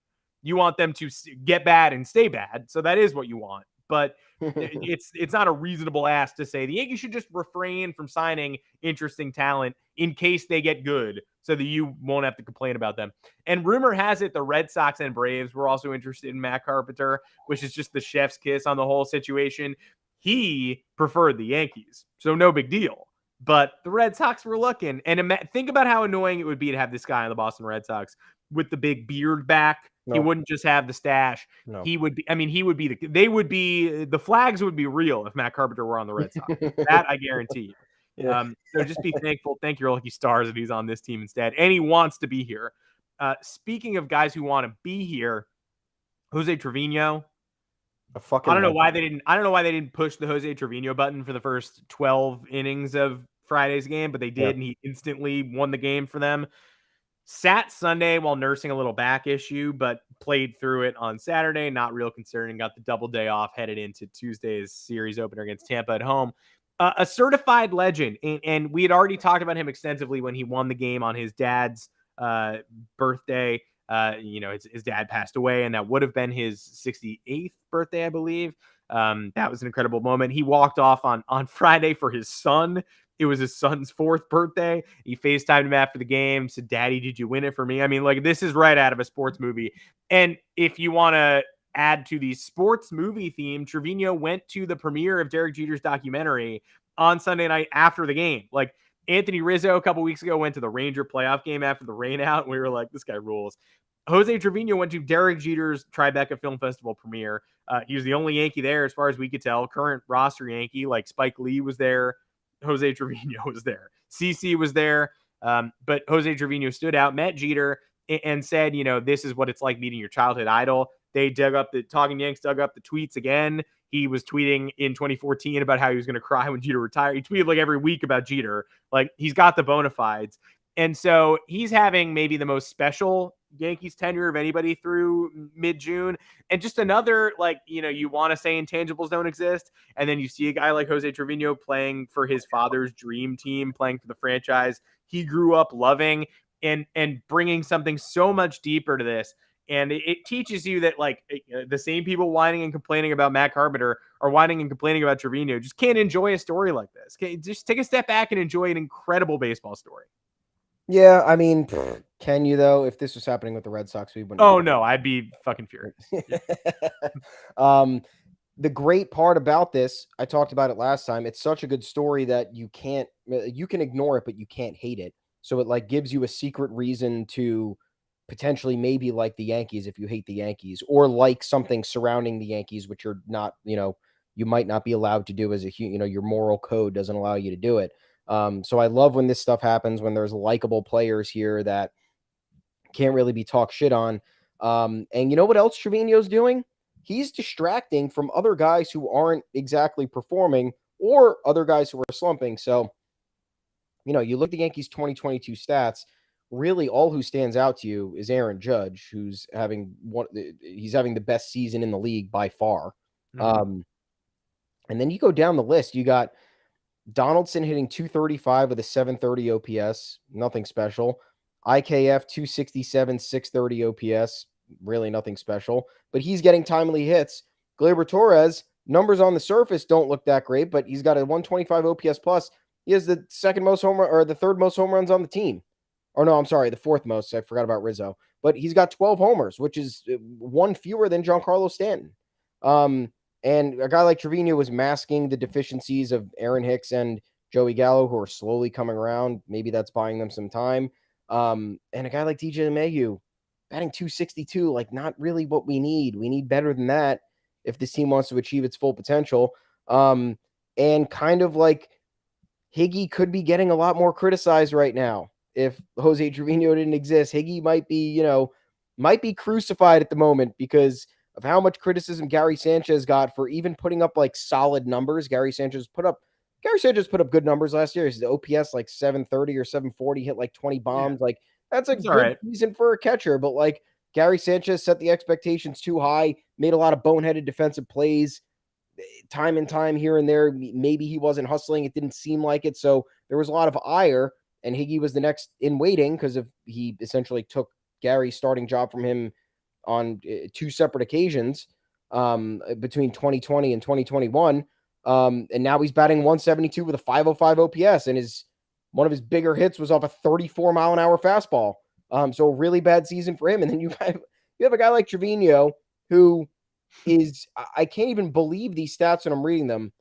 You want them to get bad and stay bad. So that is what you want. But it's not a reasonable ask to say the Yankees should just refrain from signing interesting talent in case they get good so that you won't have to complain about them. And rumor has it the Red Sox and Braves were also interested in Matt Carpenter, which is just the chef's kiss on the whole situation. He preferred the Yankees, so no big deal. But the Red Sox were looking. And think about how annoying it would be to have this guy on the Boston Red Sox with the big beard back. He wouldn't just have the stash. No. He would be, the flags would be real if Matt Carpenter were on the Red Sox. That I guarantee you. Yeah. So just be thankful. Thank your lucky stars that he's on this team instead. And he wants to be here. Speaking of guys who want to be here, Jose Trevino. I don't know why they didn't push the Jose Trevino button for the first 12 innings of Friday's game, but they did, and he instantly won the game for them. Sat Sunday while nursing a little back issue, but played through it on Saturday. Not real concerned. Got the double day off, headed into Tuesday's series opener against Tampa at home. A certified legend, and we had already talked about him extensively when he won the game on his dad's birthday. His dad passed away, and that would have been his 68th birthday, I believe. That was an incredible moment. He walked off on Friday for his son. It was his son's 4th birthday. He FaceTimed him after the game, said, "Daddy, did you win it for me?" I mean, like, this is right out of a sports movie. And if you want to add to the sports movie theme, Trevino went to the premiere of Derek Jeter's documentary on Sunday night after the game. Like, Anthony Rizzo a couple weeks ago went to the Ranger playoff game after the rain out, and we were like, this guy rules. Jose Trevino went to Derek Jeter's Tribeca Film Festival premiere. He was the only Yankee there, as far as we could tell. Current roster Yankee, like Spike Lee was there. Jose Trevino was there. CC was there. But Jose Trevino stood out, met Jeter, and said, this is what it's like meeting your childhood idol. They Talking Yanks dug up the tweets again. He was tweeting in 2014 about how he was going to cry when Jeter retired. He tweeted like every week about Jeter. Like, he's got the bona fides. And so he's having maybe the most special Yankees tenure of anybody through mid-June. And just another, you want to say intangibles don't exist. And then you see a guy like Jose Trevino playing for his father's dream team, playing for the franchise he grew up loving, and bringing something so much deeper to this. And it teaches you that, the same people whining and complaining about Matt Carpenter are whining and complaining about Trevino. Just can't enjoy a story like this. Just take a step back and enjoy an incredible baseball story. Yeah, I mean, can you, though? If this was happening with the Red Sox, we wouldn't. Oh, no, I'd be fucking furious. The great part about this, I talked about it last time, it's such a good story that you can ignore it, but you can't hate it. So it gives you a secret reason to potentially maybe like the Yankees if you hate the Yankees, or like something surrounding the Yankees, which you're not, you might not be allowed to do as your moral code doesn't allow you to do it. So I love when this stuff happens, when there's likable players here that can't really be talked shit on. And you know what else Trevino's doing? He's distracting from other guys who aren't exactly performing, or other guys who are slumping. So, you look at the Yankees 2022 stats, really all who stands out to you is Aaron Judge, who's having the best season in the league by far. Mm-hmm. And then you go down the list, you got Donaldson hitting 235 with a 730 OPS, nothing special. IKF 267, 630 OPS, really nothing special. But he's getting timely hits. Gleyber Torres, numbers on the surface don't look that great, but he's got a 125 OPS plus. He has the the third most home runs on the team. Or no, I'm sorry, the 4th most. I forgot about Rizzo. But he's got 12 homers, which is one fewer than Giancarlo Stanton. And a guy like Trevino was masking the deficiencies of Aaron Hicks and Joey Gallo, who are slowly coming around. Maybe that's buying them some time. And a guy like DJ LeMahieu, batting 262, like not really what we need. We need better than that if this team wants to achieve its full potential. And kind of like Higgy could be getting a lot more criticized right now. If Jose Trevino didn't exist, Higgy might be crucified at the moment because of how much criticism Gary Sanchez got for even putting up like solid numbers. Gary Sanchez put up good numbers last year. His OPS like 730 or 740, hit like 20 bombs. Yeah. Like that's a good right. season for a catcher, but like Gary Sanchez set the expectations too high, made a lot of boneheaded defensive plays time and time here and there. Maybe he wasn't hustling. It didn't seem like it. So there was a lot of ire, and Higgy was the next in waiting because he essentially took Gary's starting job from him on two separate occasions between 2020 and 2021. And now he's batting 172 with a 505 OPS, and one of his bigger hits was off a 34 mile an hour fastball. So a really bad season for him. And then you have a guy like Trevino who is, I can't even believe these stats when I'm reading them.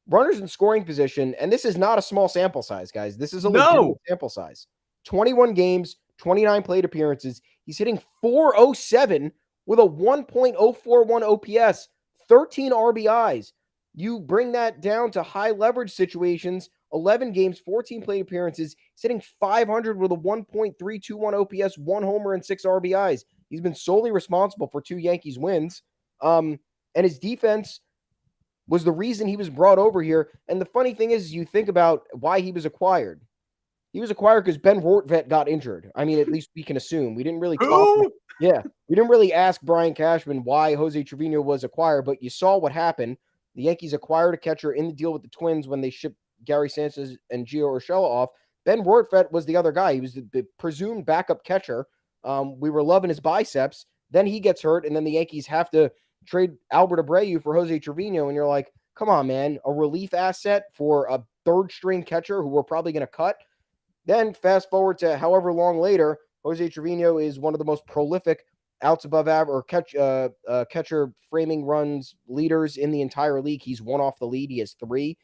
Runners in scoring position, and this is not a small sample size, guys. This is a legitimate sample size. 21 games, 29 plate appearances. He's hitting 407 with a 1.041 OPS, 13 RBIs. You bring that down to high leverage situations, 11 games, 14 plate appearances. He's hitting 500 with a 1.321 OPS, 1 homer, and 6 RBIs. He's been solely responsible for 2 Yankees wins. And his defense was the reason he was brought over here. And the funny thing is, you think about why he was acquired. He was acquired because Ben Rortvedt got injured. I mean, at least we can assume. We didn't really talk. Yeah, we didn't really ask Brian Cashman why Jose Trevino was acquired, but you saw what happened. The Yankees acquired a catcher in the deal with the Twins when they shipped Gary Sanchez and Gio Urshela off. Ben Rortvedt was the other guy. He was the presumed backup catcher. We were loving his biceps. Then he gets hurt, and then the Yankees have to trade Albert Abreu for Jose Trevino, and you're like, come on, man, a relief asset for a third-string catcher who we're probably going to cut. Then fast forward to however long later, Jose Trevino is one of the most prolific outs above average or catcher framing runs leaders in the entire league. He's one off the lead. He has 3.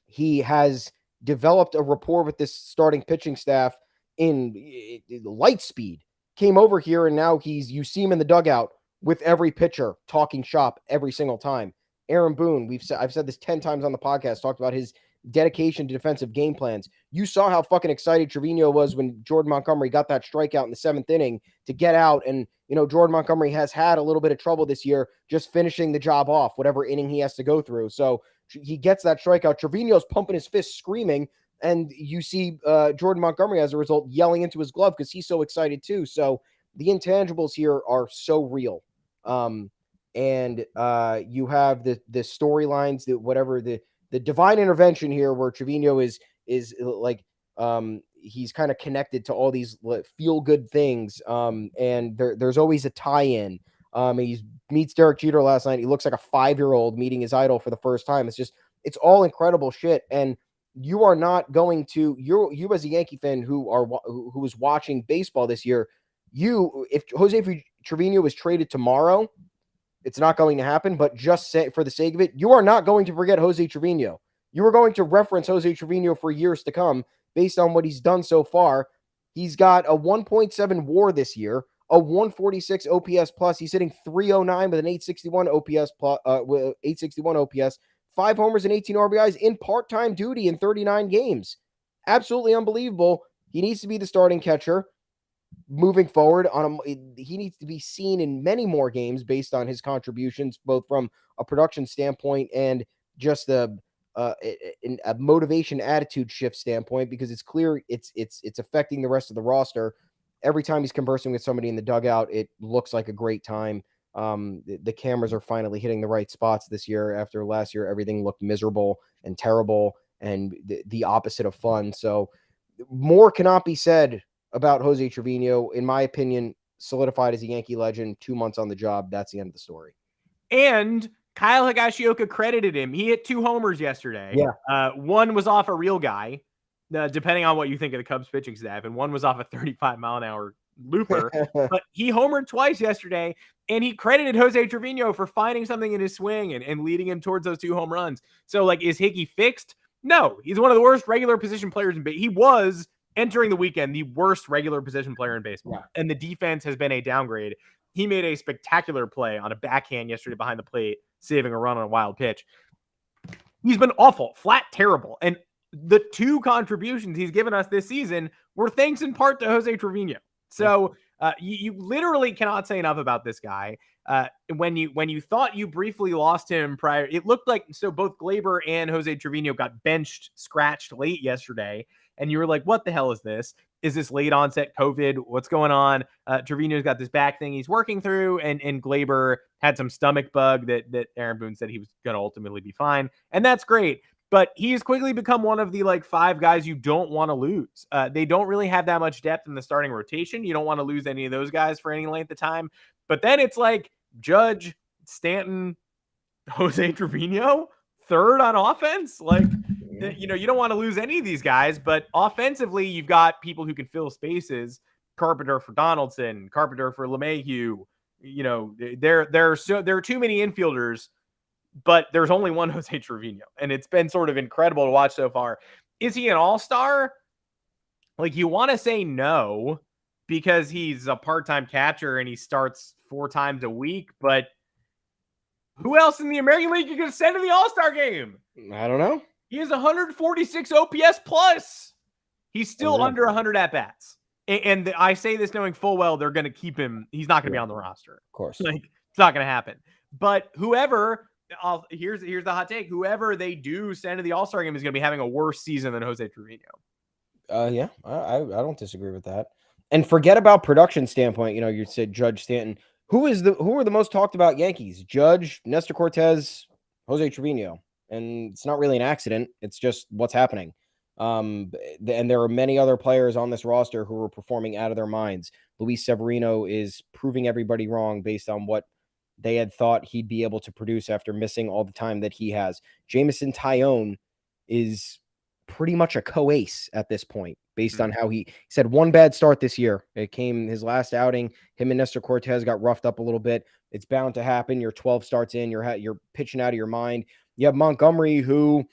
He has developed a rapport with this starting pitching staff in light speed. Came over here, and now you see him in the dugout with every pitcher talking shop every single time. Aaron Boone, I've said this 10 times on the podcast, talked about his dedication to defensive game plans. You saw how fucking excited Trevino was when Jordan Montgomery got that strikeout in the 7th inning to get out. And, Jordan Montgomery has had a little bit of trouble this year just finishing the job off, whatever inning he has to go through. So he gets that strikeout. Trevino's pumping his fist, screaming. And you see Jordan Montgomery, as a result, yelling into his glove because he's so excited too. So the intangibles here are so real. And you have the storylines, the divine intervention here, where Trevino is like he's kind of connected to all these feel good things. And there's always a tie-in. He meets Derek Jeter last night. He looks like a 5-year-old meeting his idol for the first time. It's all incredible shit. And you are not going to, you as a Yankee fan who was watching baseball this year, if Jose Trevino was traded tomorrow, it's not going to happen, but just say, for the sake of it, you are not going to forget Jose Trevino. You are going to reference Jose Trevino for years to come based on what he's done so far. He's got a 1.7 WAR this year, a 146 OPS plus. He's hitting 309 with an 861 OPS plus, with 861 OPS, 5 homers and 18 RBIs in part-time duty in 39 games. Absolutely unbelievable. He needs to be the starting catcher moving forward. He needs to be seen in many more games based on his contributions, both from a production standpoint and just a motivation attitude shift standpoint, because it's clear it's affecting the rest of the roster. Every time he's conversing with somebody in the dugout, it looks like a great time. The cameras are finally hitting the right spots this year. After last year, everything looked miserable and terrible and the opposite of fun. So more cannot be said about Jose Trevino. In my opinion, solidified as a Yankee legend, 2 months on the job. That's the end of the story. And Kyle Higashioka credited him. He hit 2 homers yesterday. Yeah. One was off a real guy, depending on what you think of the Cubs pitching staff, and one was off a 35 mile an hour looper, but he homered twice yesterday, and he credited Jose Trevino for finding something in his swing and leading him towards those 2 home runs. So, like, is Hickey fixed? No, he's one of the worst regular position players in baseball. He was, entering the weekend, the worst regular position player in baseball, and the defense has been a downgrade. He made a spectacular play on a backhand yesterday behind the plate, saving a run on a wild pitch. He's been awful, flat terrible. And the 2 contributions he's given us this season were thanks in part to Jose Trevino. So you literally cannot say enough about this guy. When you thought you briefly lost him prior, it looked like, so both Gleyber and Jose Trevino got benched, scratched late yesterday. And you were like, what the hell is this? Is this late onset COVID? What's going on? Trevino's got this back thing he's working through, and Gleyber had some stomach bug that Aaron Boone said he was going to ultimately be fine. And that's great. But he's quickly become one of the 5 guys you don't want to lose. They don't really have that much depth in the starting rotation. You don't want to lose any of those guys for any length of time. But then it's like Judge, Stanton, Jose Trevino, third on offense. You don't want to lose any of these guys, but offensively, you've got people who can fill spaces. Carpenter for Donaldson, Carpenter for LeMahieu. There are too many infielders, but there's only one Jose Trevino, and it's been sort of incredible to watch so far. Is he an all-star? You want to say no, because he's a part-time catcher and he starts 4 times a week, but who else in the American League you can send to the All-Star game? I don't know. He has 146 OPS plus. He's still under 100 at-bats. And I say this knowing full well they're going to keep him. He's not going to be on the roster. Of course. It's not going to happen. But whoever, here's the hot take, whoever they do send to the All-Star game is going to be having a worse season than Jose Trevino. Yeah, I don't disagree with that. And forget about production standpoint. You said Judge, Stanton. Who are the most talked about Yankees? Judge, Nestor Cortez, Jose Trevino. And it's not really an accident. It's just what's happening. And there are many other players on this roster who are performing out of their minds. Luis Severino is proving everybody wrong based on what they had thought he'd be able to produce after missing all the time that he has. Jameson Taillon is pretty much a co-ace at this point based on how he said one bad start this year. It came his last outing. Him and Nestor Cortez got roughed up a little bit. It's bound to happen. You're 12 starts in. You're pitching out of your mind. You have Montgomery, who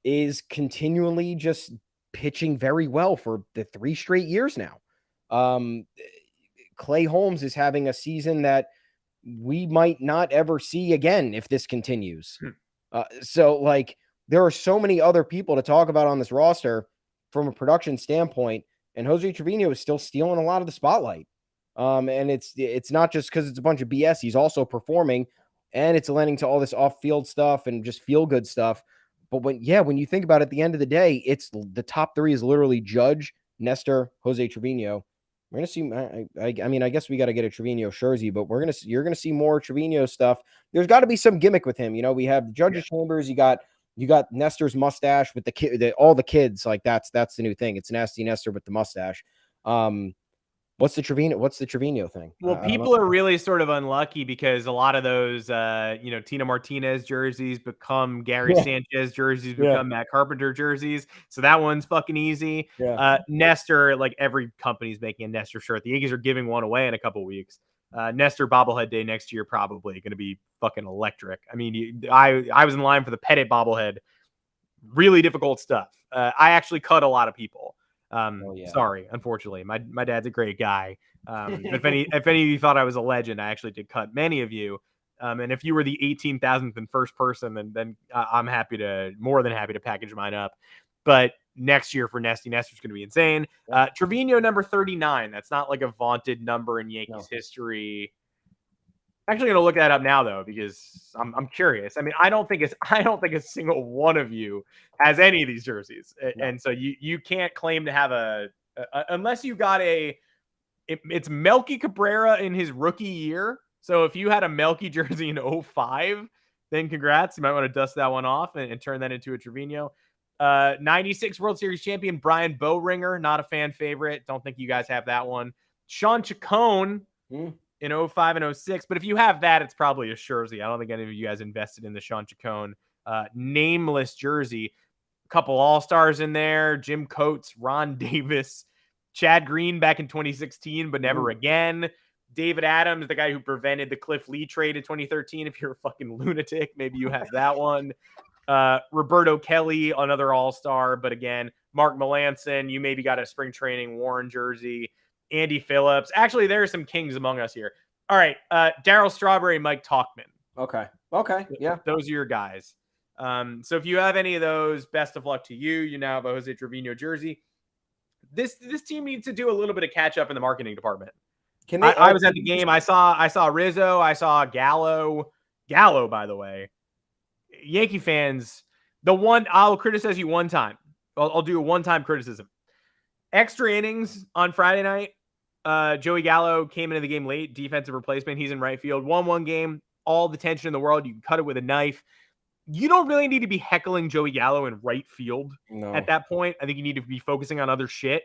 is continually just pitching very well for the 3 straight years now. Clay Holmes is having a season that we might not ever see again if this continues. There are so many other people to talk about on this roster from a production standpoint, and Jose Trevino is still stealing a lot of the spotlight. And it's not just because it's a bunch of BS. He's also performing, and it's lending to all this off-field stuff and just feel-good stuff. But when you think about it, at the end of the day, it's the top 3 is literally Judge, Nestor, Jose Trevino. We're gonna see. I guess we got to get a Trevino jersey, but you're gonna see more Trevino stuff. There's got to be some gimmick with him. We have Judge's chambers. You got Nestor's mustache with the kid, all the kids. That's the new thing. It's Nasty Nestor with the mustache. What's the Trevino thing? Well, people are really sort of unlucky because a lot of those, Tina Martinez jerseys become Gary Sanchez jerseys, become Matt Carpenter jerseys. So that one's fucking easy. Nestor, every company's making a Nestor shirt. The Yankees are giving one away in a couple weeks. Nestor bobblehead day next year, probably going to be fucking electric. I mean, I was in line for the Pettit bobblehead. Really difficult stuff. I actually cut a lot of people. Sorry, unfortunately, my dad's a great guy. If any of you thought I was a legend, I actually did cut many of you. And if you were the 18,000th and first person, then I'm more than happy to package mine up. But next year for Nestor is going to be insane. Trevino number 39. That's not like a vaunted number in Yankees history. I'm actually going to look that up now though, because I'm curious. I mean, I don't think a single one of you has any of these jerseys. And so you can't claim to have unless you got it's Melky Cabrera in his rookie year. So if you had a Melky jersey in 05, then congrats. You might want to dust that one off and turn that into a Trevino. 96 World Series champion Brian Bowringer, not a fan favorite. Don't think you guys have that one. Sean Chacon in 05 and 06. But if you have that, it's probably a jersey. I don't think any of you guys invested in the Sean Chacon nameless jersey. A couple all-stars in there. Jim Coates, Ron Davis, Chad Green back in 2016, but never again. David Adams, the guy who prevented the Cliff Lee trade in 2013. If you're a fucking lunatic, maybe you have that one. Roberto Kelly, another all-star, but again, Mark Melanson, you maybe got a spring training Warren jersey. Andy Phillips. Actually, there are some kings among us here. All right, Darryl Strawberry, Mike Talkman. Okay, yeah. Those are your guys. So if you have any of those, best of luck to you. You now have a Jose Trevino jersey. This team needs to do a little bit of catch up in the marketing department. I was at the game. I saw Rizzo. I saw Gallo. Gallo, by the way. Yankee fans, I'll criticize you one time. I'll do a one-time criticism. Extra innings on Friday night. Joey Gallo came into the game late, defensive replacement. He's in right field. 1-1 game, all the tension in the world. You can cut it with a knife. You don't really need to be heckling Joey Gallo in right field at that point. I think you need to be focusing on other shit,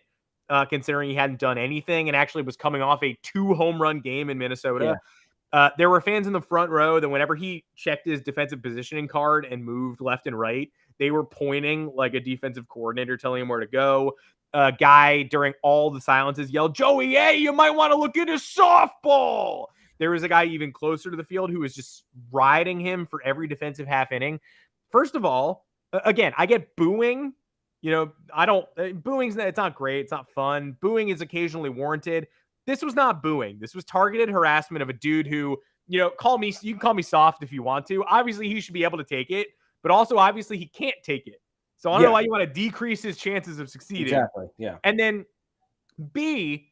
considering he hadn't done anything and actually was coming off a 2-home run game in Minnesota. There were fans in the front row that whenever he checked his defensive positioning card and moved left and right, they were pointing like a defensive coordinator telling him where to go. A guy during all the silences yelled, "Joey, hey, you might want to look into softball." There was a guy even closer to the field who was just riding him for every defensive half inning. First of all, again, I get booing. Booing's, it's not great. It's not fun. Booing is occasionally warranted. This was not booing. This was targeted harassment of a dude who, you can call me soft if you want to. Obviously, he should be able to take it, but also obviously he can't take it. So I don't know why you want to decrease his chances of succeeding. Exactly. Yeah. And then B,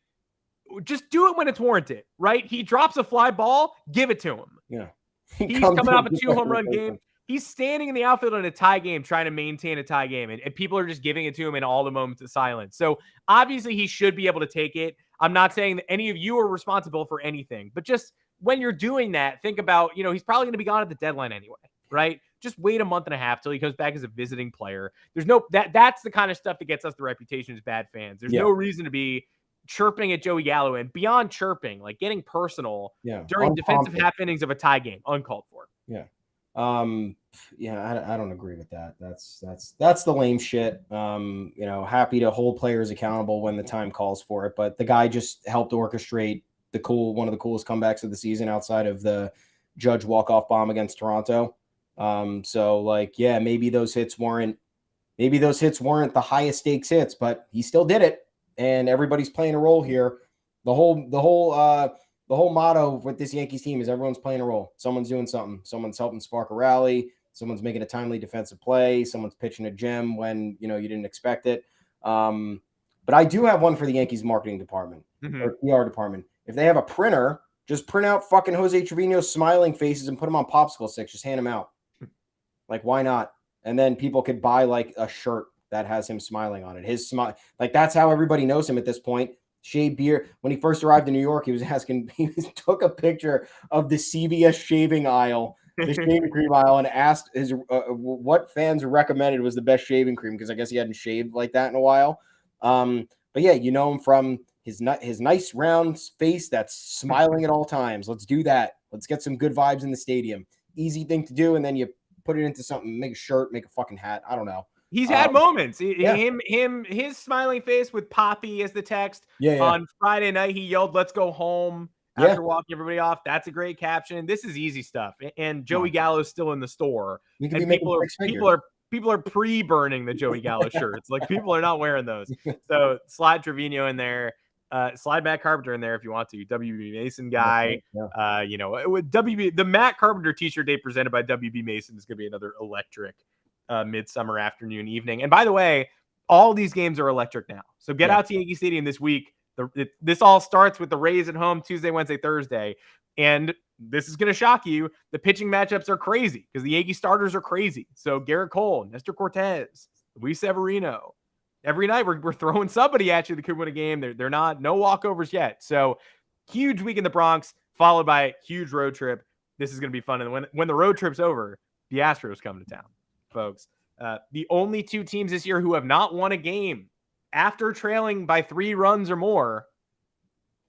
just do it when it's warranted, right? He drops a fly ball, give it to him. Yeah. He's coming off a 2-home run game. He's standing in the outfield in a tie game, trying to maintain a tie game, and people are just giving it to him in all the moments of silence. So obviously he should be able to take it. I'm not saying that any of you are responsible for anything, but just when you're doing that, think about, he's probably going to be gone at the deadline anyway, right? Just wait a month and a half till he comes back as a visiting player. There's that's the kind of stuff that gets us the reputation as bad fans. There's no reason to be chirping at Joey Gallo, and beyond chirping, like getting personal during defensive half innings of a tie game, uncalled for. Yeah. I don't agree with that. That's the lame shit. Happy to hold players accountable when the time calls for it, but the guy just helped orchestrate one of the coolest comebacks of the season outside of the Judge walk-off bomb against Toronto. Maybe those hits weren't the highest stakes hits, but he still did it, and everybody's playing a role here. The whole motto with this Yankees team is everyone's playing a role. Someone's doing something. Someone's helping spark a rally. Someone's making a timely defensive play. Someone's pitching a gem when you didn't expect it. But I do have one for the Yankees marketing department or PR department. If they have a printer, just print out fucking Jose Trevino's smiling faces and put them on popsicle sticks. Just hand them out. Like, why not? And then people could buy like a shirt that has him smiling on it. His smile, like that's how everybody knows him at this point. Shaved beard. When he first arrived in New York, he took a picture of the CVS shaving aisle, the shaving cream aisle, and asked his what fans recommended was the best shaving cream, because I guess he hadn't shaved like that in a while. But yeah, you know him from his nice round face that's smiling at all times. Let's do that. Let's get some good vibes in the stadium. Easy thing to do, and then you put it into something, make a shirt, make a fucking hat. I don't know. He's had moments. His smiling face with Poppy as the text. On Friday night, he yelled, "Let's go home," after walking everybody off. That's a great caption. This is easy stuff. And Joey Gallo's still in the store. And people are pre-burning the Joey Gallo shirts. Like, people are not wearing those. So slide Trevino in there. Slide Matt Carpenter in there if you want to. WB Mason guy. The Matt Carpenter t-shirt day presented by WB Mason is going to be another electric midsummer afternoon, evening. And by the way, all these games are electric now. So get out to Yankee Stadium this week. This all starts with the Rays at home Tuesday, Wednesday, Thursday. And this is going to shock you. The pitching matchups are crazy because the Yankee starters are crazy. So Garrett Cole, Nestor Cortez, Luis Severino. Every night we're throwing somebody at you that could win a game. They're not, no walkovers yet. So huge week in the Bronx, followed by a huge road trip. This is going to be fun. And when the road trip's over, the Astros come to town, folks. The only two teams this year who have not won a game after trailing by 3 runs or more,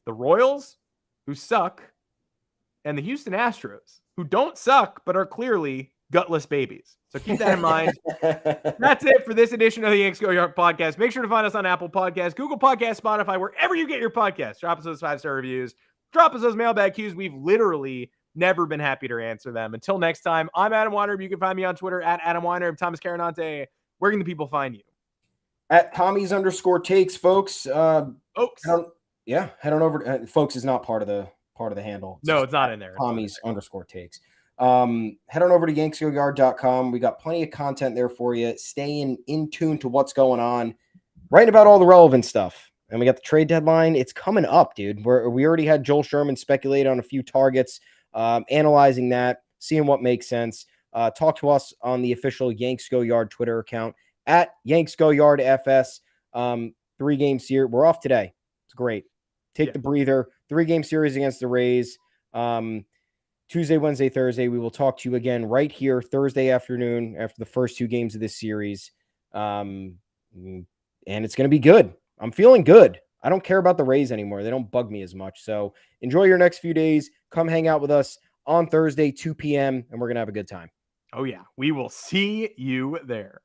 the Royals, who suck, and the Houston Astros, who don't suck, but are clearly gutless babies. So keep that in mind. That's it for this edition of the Yanks Go Yard podcast. Make sure to find us on Apple Podcasts, Google Podcasts, Spotify, wherever you get your podcasts. Drop us those 5-star reviews. Drop us those mailbag cues. We've literally never been happy to answer them. Until next time, I'm Adam Weiner. You can find me on Twitter at Adam Weiner. I'm Thomas Carinante. Where can the people find you? At Tommy's_takes, folks. Folks. Head on over. Folks is not part of the handle. It's not in there. Tommy's_takes. Head on over to yanksgoyard.com. We got plenty of content there for you. Stay in tune to what's going on. Writing about all the relevant stuff. And we got the trade deadline. It's coming up, dude. We already had Joel Sherman speculate on a few targets, analyzing that, seeing what makes sense. Talk to us on the official Yanks Go Yard Twitter account at Yanks Go Yard FS. 3-game series. We're off today. It's great. Take the breather. 3-game series against the Rays. Tuesday, Wednesday, Thursday. We will talk to you again right here Thursday afternoon after the first 2 games of this series. And it's going to be good. I'm feeling good. I don't care about the Rays anymore. They don't bug me as much. So enjoy your next few days. Come hang out with us on Thursday, 2 p.m., and we're going to have a good time. Oh, yeah. We will see you there.